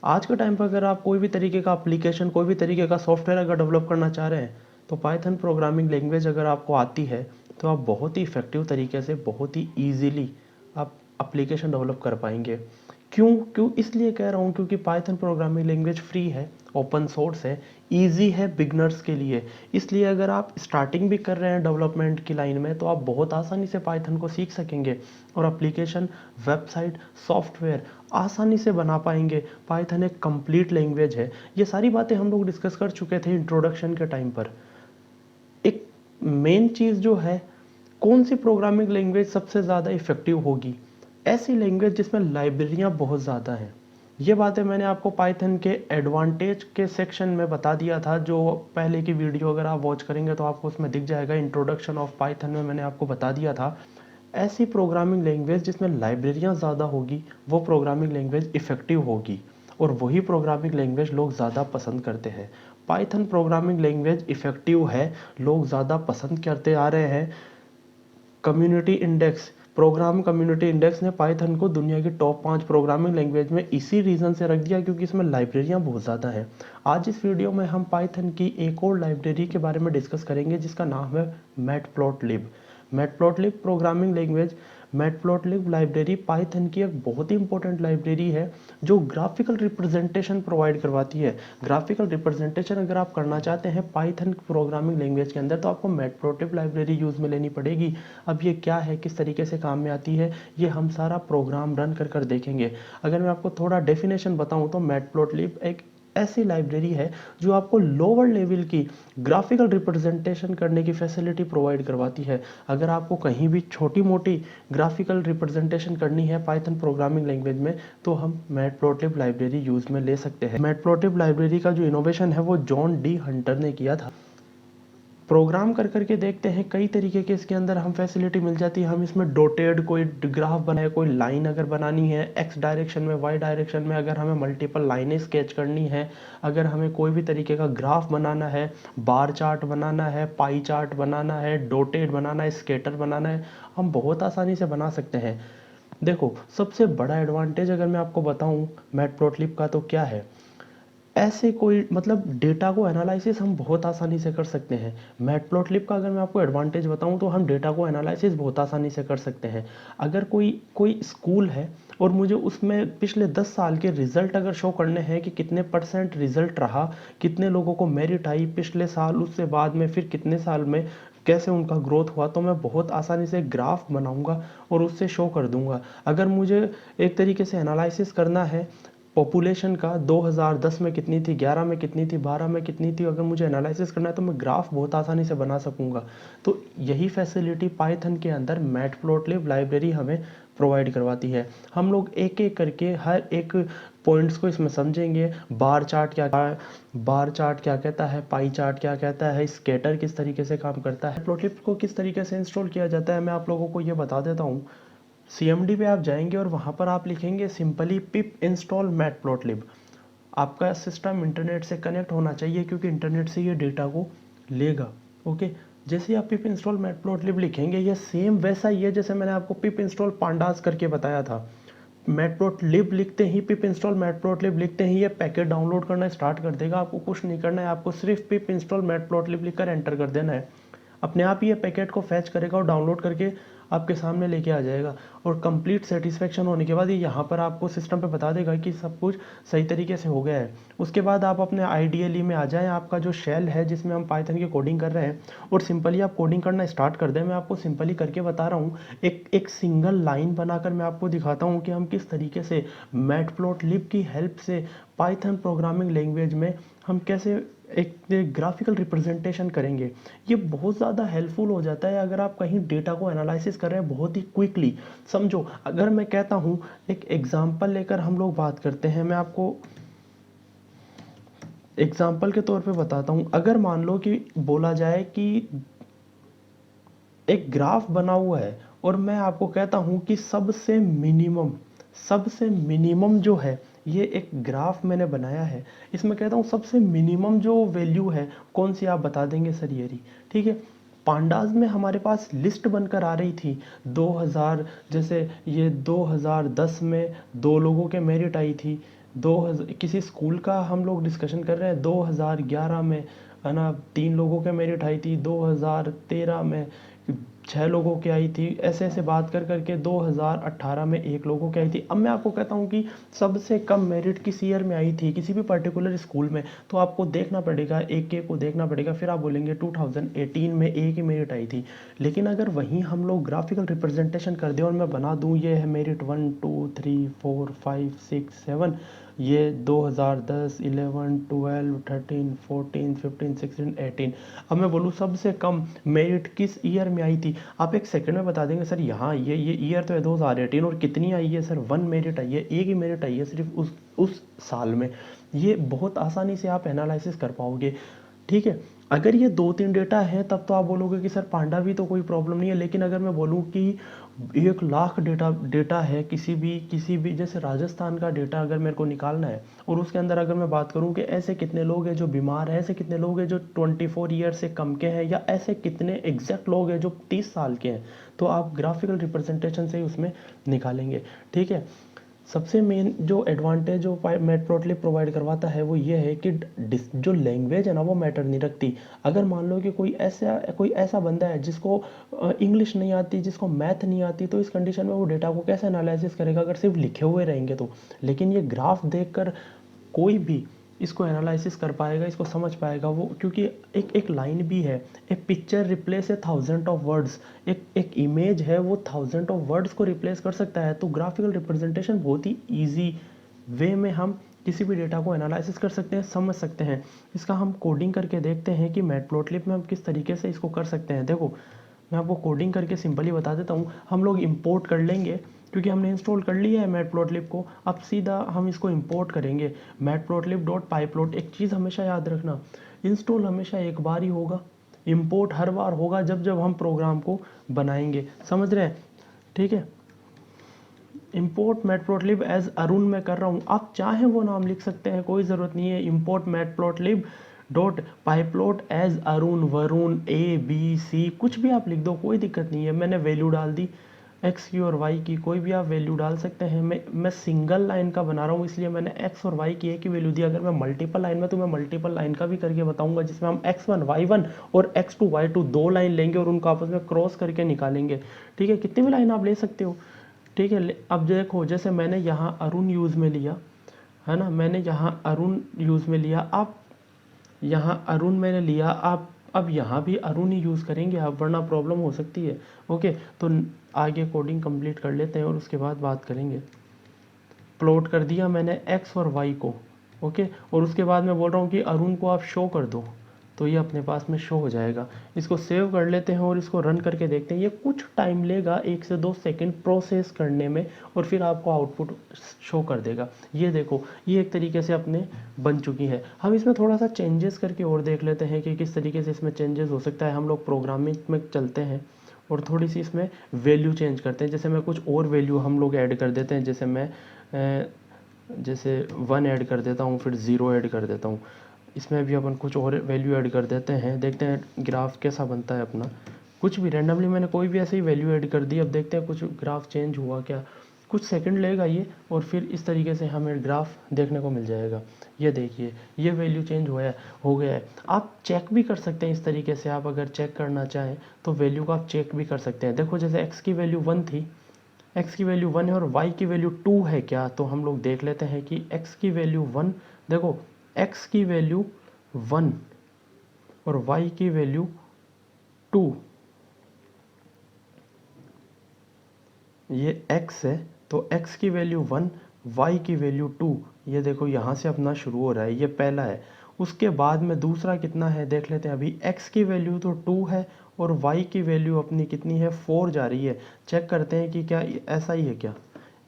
आज के टाइम पर अगर आप कोई भी तरीके का एप्लीकेशन, कोई भी तरीके का सॉफ्टवेयर अगर डेवलप करना चाह रहे हैं, तो पाइथन प्रोग्रामिंग लैंग्वेज अगर आपको आती है तो आप बहुत ही इफेक्टिव तरीके से, बहुत ही ईजिली आप एप्लीकेशन डेवलप कर पाएंगे। क्यों क्यों इसलिए कह रहा हूँ क्योंकि पाइथन प्रोग्रामिंग लैंग्वेज फ्री है, ओपन सोर्स है, ईजी है बिगनर्स के लिए। इसलिए अगर आप स्टार्टिंग भी कर रहे हैं डेवलपमेंट की लाइन में तो आप बहुत आसानी से पाइथन को सीख सकेंगे और एप्लीकेशन, वेबसाइट, सॉफ्टवेयर आसानी से बना पाएंगे। पाइथन एक कंप्लीट लैंग्वेज है। ये सारी बातें हम लोग डिस्कस कर चुके थे इंट्रोडक्शन के टाइम पर। एक मेन चीज़ जो है, कौन सी प्रोग्रामिंग लैंग्वेज सबसे ज़्यादा इफेक्टिव होगी? ऐसी लैंग्वेज जिसमें लाइब्रेरियाँ बहुत ज़्यादा हैं। ये बातें मैंने आपको पाइथन के एडवांटेज के सेक्शन में बता दिया था, जो पहले की वीडियो अगर आप वॉच करेंगे तो आपको उसमें दिख जाएगा। इंट्रोडक्शन ऑफ पाइथन में मैंने आपको बता दिया था। ऐसी प्रोग्रामिंग लैंग्वेज जिसमें लाइब्रेरियाँ ज़्यादा होगी, वो प्रोग्रामिंग लैंग्वेज इफेक्टिव होगी और वही प्रोग्रामिंग लैंग्वेज लोग ज़्यादा पसंद करते हैं। पाइथन प्रोग्रामिंग लैंग्वेज इफेक्टिव है, लोग ज़्यादा पसंद करते आ रहे हैं। Community index, program community index ने पाइथन को दुनिया की टॉप 5 प्रोग्रामिंग लैंग्वेज में इसी रीज़न से रख दिया क्योंकि इसमें लाइब्रेरियाँ बहुत ज़्यादा है। आज इस वीडियो में हम पाइथन की एक और लाइब्रेरी के बारे में डिस्कस करेंगे जिसका नाम है matplotlib. Matplotlib programming language, matplotlib library Python की एक बहुत ही इंपॉर्टेंट लाइब्रेरी है जो ग्राफिकल रिप्रेजेंटेशन प्रोवाइड करवाती है। ग्राफिकल रिप्रेजेंटेशन अगर आप करना चाहते हैं पाइथन प्रोग्रामिंग लैंग्वेज के अंदर तो आपको मैटप्लॉटलिब लाइब्रेरी यूज़ में लेनी पड़ेगी। अब ये क्या है, किस तरीके से काम में आती है, ये हम सारा प्रोग्राम रन कर देखेंगे। अगर मैं आपको थोड़ा डेफिनेशन बताऊं तो मैटप्लॉटलिब एक ऐसी लाइब्रेरी है जो आपको लोअर लेवल की ग्राफिकल रिप्रेजेंटेशन करने की फैसिलिटी प्रोवाइड करवाती है। अगर आपको कहीं भी छोटी मोटी ग्राफिकल रिप्रेजेंटेशन करनी है पाइथन प्रोग्रामिंग लैंग्वेज में तो हम मैटप्लॉटलिब लाइब्रेरी यूज में ले सकते हैं। मैटप्लॉटलिब लाइब्रेरी का जो इनोवेशन है वो जॉन डी हंटर ने किया था। प्रोग्राम करके देखते हैं, कई तरीके के इसके अंदर हम फैसिलिटी मिल जाती है। हम इसमें डॉटेड कोई ग्राफ बनाए, कोई लाइन अगर बनानी है एक्स डायरेक्शन में, वाई डायरेक्शन में, अगर हमें मल्टीपल लाइनें स्केच करनी है, अगर हमें कोई भी तरीके का ग्राफ बनाना है, बार चार्ट बनाना है, पाई चार्ट बनाना है, डॉटेड बनाना है, स्केटर बनाना है, हम बहुत आसानी से बना सकते हैं। देखो, सबसे बड़ा एडवांटेज अगर मैं आपको बताऊं मैटप्लॉटलिब का तो क्या है, ऐसे कोई मतलब डेटा को एनालिसिस हम बहुत आसानी से कर सकते हैं। मैटप्लॉटलिब का अगर मैं आपको एडवांटेज बताऊं तो हम डेटा को एनालिसिस बहुत आसानी से कर सकते हैं। अगर कोई कोई स्कूल है और मुझे उसमें पिछले 10 साल के रिजल्ट अगर शो करने हैं कि कितने परसेंट रिजल्ट रहा, कितने लोगों को मेरिट आई पिछले साल, उससे बाद में फिर कितने साल में कैसे उनका ग्रोथ हुआ, तो मैं बहुत आसानी से ग्राफ बनाऊंगा और उससे शो कर दूंगा। अगर मुझे एक तरीके से एनालिसिस करना है पॉपुलेशन का, 2010 में कितनी थी, 11 में कितनी थी, 12 में कितनी थी, अगर मुझे एनालिसिस करना है तो मैं ग्राफ बहुत आसानी से बना सकूंगा। तो यही फैसिलिटी पाइथन के अंदर मैटप्लॉटलिब लाइब्रेरी हमें प्रोवाइड करवाती है। हम लोग एक एक करके हर एक पॉइंट्स को इसमें समझेंगे। बार चार्ट क्या कहता है, पाई चार्ट क्या कहता है, स्केटर किस तरीके से काम करता है, मैटप्लॉटलिब को किस तरीके से इंस्टॉल किया जाता है, मैं आप लोगों को ये बता देता हूँ। CMD पे आप जाएंगे और वहाँ पर आप लिखेंगे सिंपली पिप इंस्टॉल मैटप्लॉटलिब। आपका सिस्टम इंटरनेट से कनेक्ट होना चाहिए क्योंकि इंटरनेट से ये डेटा को लेगा। ओके, जैसे ही आप पिप इंस्टॉल मैटप्लॉटलिब लिखेंगे ये सेम वैसा ही है जैसे मैंने आपको पिप इंस्टॉल पांडास करके बताया था। मैटप्लॉटलिब लिखते ही, पिप इंस्टॉल मैटप्लॉटलिब लिखते ही ये पैकेट डाउनलोड करना स्टार्ट कर देगा। आपको कुछ नहीं करना है, आपको सिर्फ पिप इंस्टॉल मैटप्लॉटलिब लिखकर एंटर कर देना है। अपने आप ही ये पैकेट को फैच करेगा और डाउनलोड करके आपके सामने लेके आ जाएगा। और कंप्लीट सेटिस्फेक्शन होने के बाद ये यहाँ पर आपको सिस्टम पे बता देगा कि सब कुछ सही तरीके से हो गया है। उसके बाद आप अपने IDLE में आ जाएं, आपका जो शेल है जिसमें हम पाइथन की कोडिंग कर रहे हैं, और सिंपली आप कोडिंग करना स्टार्ट कर दें। मैं आपको सिंपली करके बता रहा हूँ, एक सिंगल लाइन बनाकर मैं आपको दिखाता हूँ कि हम किस तरीके से मैटप्लॉटलिब की हेल्प से पाइथन प्रोग्रामिंग लैंग्वेज में हम कैसे एक ग्राफिकल रिप्रेजेंटेशन करेंगे। ये बहुत ज़्यादा हेल्पफुल हो जाता है अगर आप कहीं डेटा को एनालिसिस कर रहे हैं बहुत ही क्विकली। समझो, अगर मैं कहता हूँ, एक एग्जांपल लेकर हम लोग बात करते हैं, मैं आपको एग्जांपल के तौर पे बताता हूँ। अगर मान लो कि बोला जाए कि एक ग्राफ बना हुआ है और मैं आपको कहता हूँ कि सबसे मिनिमम जो है, ये एक ग्राफ मैंने बनाया है, इसमें कहता हूँ सबसे मिनिमम जो वैल्यू है कौन सी, आप बता देंगे सर ये रही। ठीक है, पांडाज में हमारे पास लिस्ट बनकर आ रही थी 2000, जैसे ये 2010 में 2 लोगों के मेरिट आई थी, किसी स्कूल का हम लोग डिस्कशन कर रहे हैं, 2011 में है ना 3 लोगों के मेरिट आई थी, 2013 में 6 लोगों की आई थी, ऐसे ऐसे बात कर करके 2018 में 1 लोगों की आई थी। अब मैं आपको कहता हूँ कि सबसे कम मेरिट किस ईयर में आई थी किसी भी पर्टिकुलर स्कूल में, तो आपको देखना पड़ेगा, एक एक को देखना पड़ेगा, फिर आप बोलेंगे 2018 में एक ही मेरिट आई थी। लेकिन अगर वहीं हम लोग ग्राफिकल रिप्रेजेंटेशन कर दें और मैं बना दूँ ये है मेरिट 1 2 3 4 5 6 7, ये 2010 11 12 13 14 15 16 18, अब मैं बोलूँ सबसे कम मेरिट किस ईयर में आई थी, आप एक सेकंड में बता देंगे सर यहाँ ये ईयर तो है 2018, और कितनी आई है सर 1 मेरिट आई है, एक ही मेरिट आई है सिर्फ उस साल में। ये बहुत आसानी से आप एनालिसिस कर पाओगे। ठीक है, अगर ये 2-3 डेटा है तब तो आप बोलोगे कि सर पांडा भी तो कोई प्रॉब्लम नहीं है, लेकिन अगर मैं बोलूँ कि 1 लाख डेटा है किसी भी जैसे राजस्थान का डेटा अगर मेरे को निकालना है, और उसके अंदर अगर मैं बात करूं कि ऐसे कितने लोग हैं जो बीमार हैं, ऐसे कितने लोग हैं जो 24 ईयर से कम के हैं, या ऐसे कितने एग्जैक्ट लोग हैं जो 30 साल के हैं, तो आप ग्राफिकल रिप्रेजेंटेशन से ही उसमें निकालेंगे। ठीक है, सबसे मेन जो एडवांटेज जो मैटप्लॉटलिब प्रोवाइड करवाता है वो ये है कि जो लैंग्वेज है ना वो मैटर नहीं रखती। अगर मान लो कि कोई ऐसा बंदा है जिसको इंग्लिश नहीं आती, जिसको मैथ नहीं आती, तो इस कंडीशन में वो डेटा को कैसे एनालिसिस करेगा अगर सिर्फ लिखे हुए रहेंगे तो। लेकिन ये ग्राफ देखकर कोई भी इसको एनालिसिस कर पाएगा, इसको समझ पाएगा वो, क्योंकि एक लाइन भी है, a picture replace a 1000 of words, एक इमेज है वो 1000 ऑफ वर्ड्स को रिप्लेस कर सकता है। तो ग्राफिकल रिप्रेजेंटेशन बहुत ही ईजी वे में हम किसी भी डेटा को एनालिसिस कर सकते हैं, समझ सकते हैं। इसका हम कोडिंग करके देखते हैं कि मैटप्लॉटलिब में हम किस तरीके से इसको कर सकते हैं। देखो मैं आपको कोडिंग करके सिंपली बता देता हूँ। हम लोग इंपोर्ट कर लेंगे, क्योंकि हमने इंस्टॉल कर लिया है मैटप्लॉटलिब को, अब सीधा हम इसको इंपोर्ट करेंगे मैटप्लॉटलिब डॉट पाईप्लॉट। एक चीज़ हमेशा याद रखना, इंस्टॉल हमेशा एक बार ही होगा, इंपोर्ट हर बार होगा जब जब हम प्रोग्राम को बनाएंगे, समझ रहे हैं। ठीक है, इंपोर्ट मैटप्लॉटलिब एज अरुण मैं कर रहा हूँ, आप चाहें वो नाम लिख सकते हैं, कोई ज़रूरत नहीं है। Import matplotlib dot pyplot as Arun, Varun, A B C, कुछ भी आप लिख दो, कोई दिक्कत नहीं है। मैंने वैल्यू डाल दी एक्स की और वाई की, कोई भी आप वैल्यू डाल सकते हैं। मैं सिंगल लाइन का बना रहा हूँ इसलिए मैंने एक्स और वाई की एक ही वैल्यू दी। अगर मैं मल्टीपल लाइन में तो मैं मल्टीपल लाइन का भी करके बताऊंगा, जिसमें हम x1 y1 और x2 y2 दो लाइन लेंगे और उनको आपस में क्रॉस करके निकालेंगे। ठीक है, कितनी भी लाइन आप ले सकते हो। ठीक है, अब देखो जैसे मैंने यहाँ अरुण यूज़ में लिया है ना, मैंने यहाँ अरुण यूज़ में लिया, आप यहाँ अरुण मैंने लिया, आप अब यहाँ भी अरुण ही यूज़ करेंगे आप, वरना प्रॉब्लम हो सकती है। ओके, तो आगे कोडिंग कंप्लीट कर लेते हैं और उसके बाद बात करेंगे। प्लॉट कर दिया मैंने एक्स और वाई को, ओके, और उसके बाद मैं बोल रहा हूँ कि अरुण को आप शो कर दो, तो ये अपने पास में शो हो जाएगा। इसको सेव कर लेते हैं और इसको रन करके देखते हैं। ये कुछ टाइम लेगा, 1 से 2 सेकंड प्रोसेस करने में, और फिर आपको आउटपुट शो कर देगा। ये देखो, ये एक तरीके से अपने बन चुकी है। हम इसमें थोड़ा सा चेंजेस करके और देख लेते हैं कि किस तरीके से इसमें चेंजेस हो सकता है। हम लोग प्रोग्रामिंग में चलते हैं और थोड़ी सी इसमें वैल्यू चेंज करते हैं। जैसे मैं कुछ और वैल्यू हम लोग ऐड कर देते हैं, जैसे मैं जैसे 1 ऐड कर देता हूँ, फिर 0 ऐड कर देता हूँ। इसमें भी अपन कुछ और वैल्यू ऐड कर देते हैं, देखते हैं ग्राफ कैसा बनता है अपना। कुछ भी रैंडमली मैंने कोई भी ऐसे ही वैल्यू ऐड कर दी, अब देखते हैं कुछ ग्राफ चेंज हुआ क्या। कुछ सेकंड लेगा ये, और फिर इस तरीके से हमें ग्राफ देखने को मिल जाएगा। ये देखिए, ये वैल्यू चेंज हो गया है। आप चेक भी कर सकते हैं इस तरीके से, आप अगर चेक करना चाहें तो वैल्यू को आप चेक भी कर सकते हैं। देखो जैसे x की वैल्यू 1 थी, x की वैल्यू 1 है और y की वैल्यू 2 है क्या, तो हम लोग देख लेते हैं कि x की वैल्यू 1, देखो x की वैल्यू 1 और y की वैल्यू 2, ये x है तो x की वैल्यू 1, y की वैल्यू 2, ये देखो यहाँ से अपना शुरू हो रहा है, ये पहला है। उसके बाद में दूसरा कितना है देख लेते हैं। अभी x की वैल्यू तो 2 है और y की वैल्यू अपनी कितनी है 4 जा रही है। चेक करते हैं कि क्या ऐसा ही है क्या।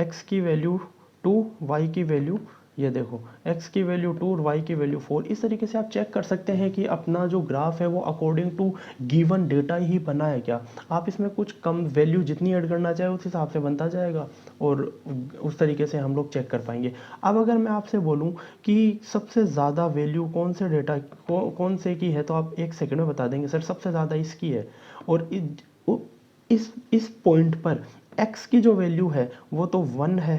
x की वैल्यू 2, y की वैल्यू, ये देखो x की वैल्यू 2 और y की वैल्यू 4। इस तरीके से आप चेक कर सकते हैं कि अपना जो ग्राफ है वो अकॉर्डिंग टू गिवन डेटा ही बना है क्या। आप इसमें कुछ कम वैल्यू जितनी ऐड करना चाहे उस हिसाब से बनता जाएगा, और उस तरीके से हम लोग चेक कर पाएंगे। अब अगर मैं आपसे बोलूं कि सबसे ज़्यादा वैल्यू कौन से डेटा कौन से की है, तो आप 1 सेकंड में बता देंगे सर सबसे ज़्यादा इसकी है। और इस पॉइंट पर x की जो वैल्यू है वो तो 1 है,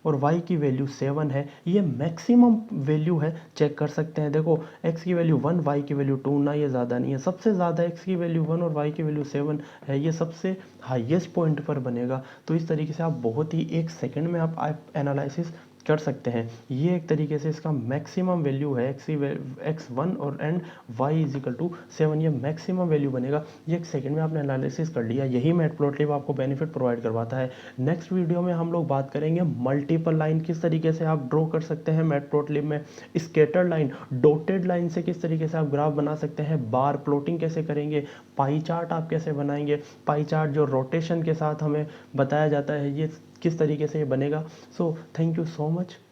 और y की वैल्यू 7 है, ये मैक्सिमम वैल्यू है, चेक कर सकते हैं। देखो x की वैल्यू 1, y की वैल्यू 2, ना ये ज़्यादा नहीं है। सबसे ज़्यादा x की वैल्यू 1 और y की वैल्यू 7 है, ये सबसे हाईएस्ट पॉइंट पर बनेगा। तो इस तरीके से आप बहुत ही 1 सेकंड में आप एनालिसिस कर सकते हैं। ये एक तरीके से इसका मैक्सिमम वैल्यू है, x1 और and y is equal to 7, ये मैक्सिमम वैल्यू बनेगा। ये 1 सेकंड में आपने एनालिसिस कर लिया। यही मैटप्लॉटलिब आपको बेनिफिट प्रोवाइड करवाता है। नेक्स्ट वीडियो में हम लोग बात करेंगे मल्टीपल लाइन किस तरीके से आप ड्रॉ कर सकते हैं मैटप्लॉटलिब में, स्केटर लाइन, डॉटेड लाइन से किस तरीके से आप ग्राफ बना सकते हैं, बार प्लॉटिंग कैसे करेंगे, पाई चार्ट आप कैसे बनाएंगे, पाई चार्ट जो रोटेशन के साथ हमें बताया जाता है, ये किस तरीके से ये बनेगा। So thank you so much.